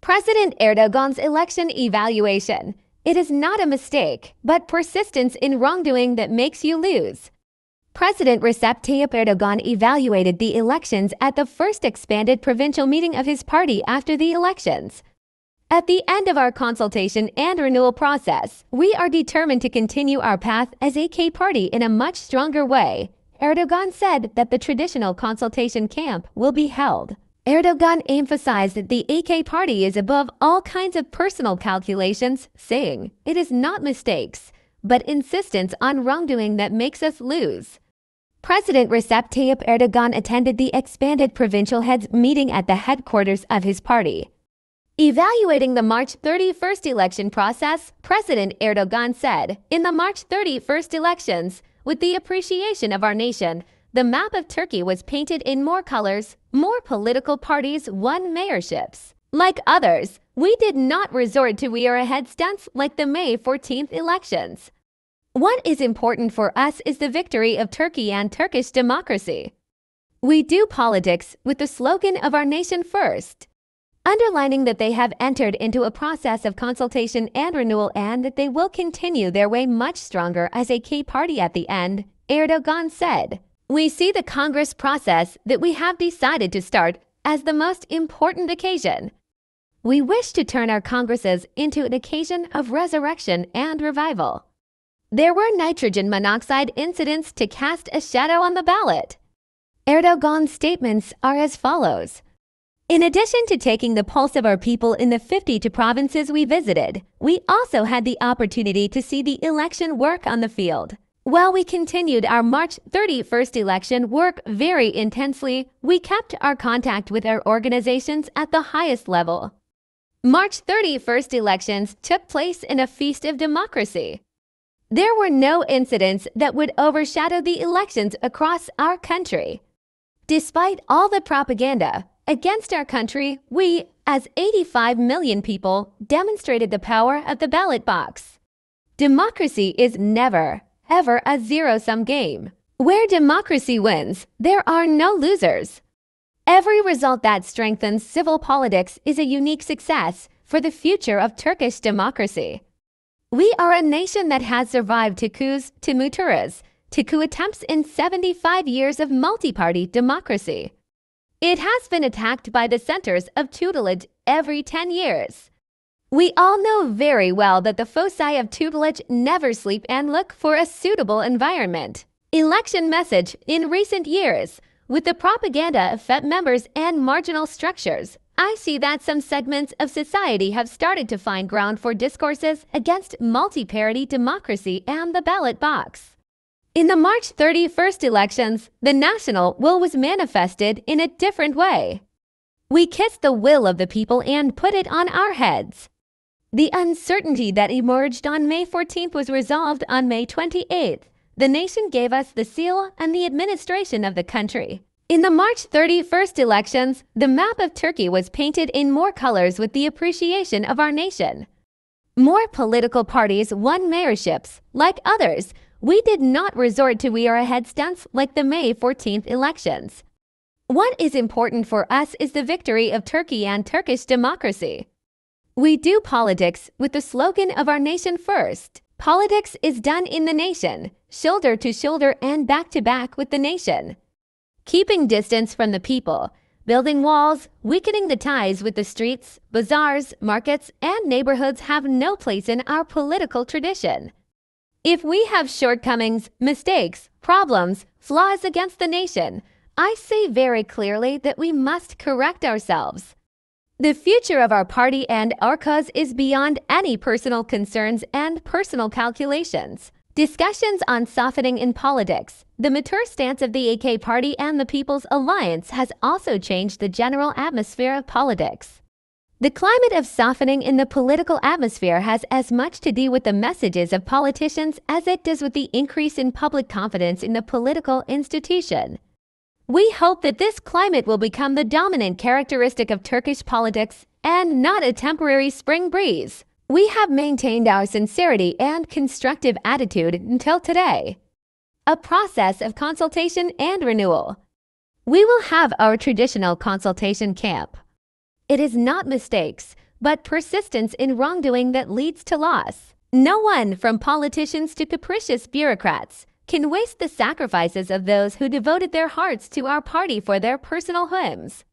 President Erdoğan's election evaluation. It is not a mistake, but persistence in wrongdoing that makes you lose. President Recep Tayyip Erdoğan evaluated the elections at the first expanded provincial meeting of his party after the elections. At the end of our consultation and renewal process, we are determined to continue our path as a K party in a much stronger way. Erdoğan said that the traditional consultation camp will be held. Erdoğan emphasized that the AK party is above all kinds of personal calculations, saying, "It is not mistakes, but insistence on wrongdoing that makes us lose." President Recep Tayyip Erdoğan attended the Expanded Provincial Heads Meeting at the headquarters of his party. Evaluating the March 31st election process, President Erdoğan said, "In the March 31st elections, with the appreciation of our nation, the map of Turkey was painted in more colors, more political parties won mayorships. Like others, we did not resort to we-are-ahead stunts like the May 14th elections. What is important for us is the victory of Turkey and Turkish democracy. We do politics with the slogan of our nation first." Underlining that they have entered into a process of consultation and renewal and that they will continue their way much stronger as a K party at the end, Erdoğan said, "We see the Congress process that we have decided to start as the most important occasion. We wish to turn our Congresses into an occasion of resurrection and revival." There were nitrogen monoxide incidents to cast a shadow on the ballot. Erdoğan's statements are as follows. "In addition to taking the pulse of our people in the 52 provinces we visited, we also had the opportunity to see the election work on the field. While we continued our March 31st election work very intensely, we kept our contact with our organizations at the highest level. March 31st elections took place in a feast of democracy. There were no incidents that would overshadow the elections across our country. Despite all the propaganda against our country, we, as 85 million people, demonstrated the power of the ballot box. Democracy is never, ever a zero-sum game. Where democracy wins, there are no losers. Every result that strengthens civil politics is a unique success for the future of Turkish democracy. We are a nation that has survived to coups, to muturas, to coup attempts in 75 years of multi-party democracy. It has been attacked by the centers of tutelage every 10 years. We all know very well that the foci of tutelage never sleep and look for a suitable environment. Election message in recent years, with the propaganda of FET members and marginal structures, I see that some segments of society have started to find ground for discourses against multi-party democracy and the ballot box. In the March 31st elections, the national will was manifested in a different way. We kissed the will of the people and put it on our heads. The uncertainty that emerged on May 14th was resolved on May 28th. The nation gave us the seal and the administration of the country. In the March 31st elections, the map of Turkey was painted in more colors with the appreciation of our nation. More political parties won mayorships. Like others, we did not resort to we-are-ahead stunts like the May 14th elections. What is important for us is the victory of Turkey and Turkish democracy. We do politics with the slogan of our nation first. Politics is done in the nation, shoulder to shoulder and back to back with the nation. Keeping distance from the people, building walls, weakening the ties with the streets, bazaars, markets, and neighborhoods have no place in our political tradition. If we have shortcomings, mistakes, problems, flaws against the nation, I say very clearly that we must correct ourselves. The future of our party and our cause is beyond any personal concerns and personal calculations. Discussions on softening in politics, the mature stance of the AK party and the People's Alliance has also changed the general atmosphere of politics. The climate of softening in the political atmosphere has as much to do with the messages of politicians as it does with the increase in public confidence in the political institution. We hope that this climate will become the dominant characteristic of Turkish politics and not a temporary spring breeze. We have maintained our sincerity and constructive attitude until today. A process of consultation and renewal. We will have our traditional consultation camp. It is not mistakes, but persistence in wrongdoing that leads to loss. No one, from politicians to capricious bureaucrats, can waste the sacrifices of those who devoted their hearts to our party for their personal whims.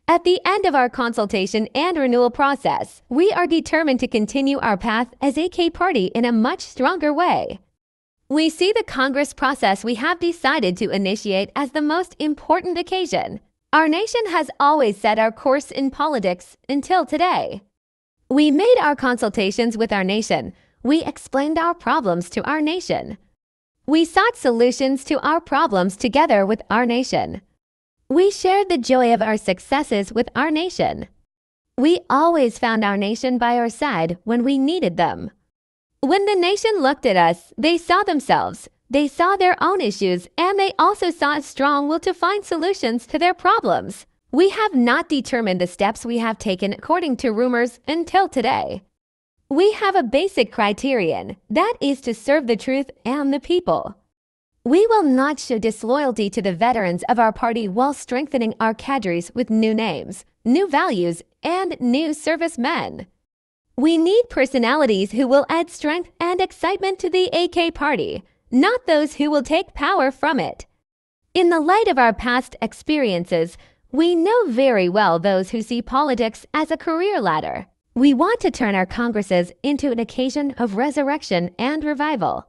At the end of our consultation and renewal process, we are determined to continue our path as AK Party in a much stronger way. We see the Congress process we have decided to initiate as the most important occasion. Our nation has always set our course in politics until today. We made our consultations with our nation. We explained our problems to our nation. We sought solutions to our problems together with our nation. We shared the joy of our successes with our nation. We always found our nation by our side when we needed them. When the nation looked at us, they saw themselves. They saw their own issues, and they also saw a strong will to find solutions to their problems. We have not determined the steps we have taken according to rumors until today. We have a basic criterion, that is to serve the truth and the people. We will not show disloyalty to the veterans of our party while strengthening our cadres with new names, new values, and new servicemen. We need personalities who will add strength and excitement to the AK Party, not those who will take power from it. In the light of our past experiences, we know very well those who see politics as a career ladder. We want to turn our congresses into an occasion of resurrection and revival.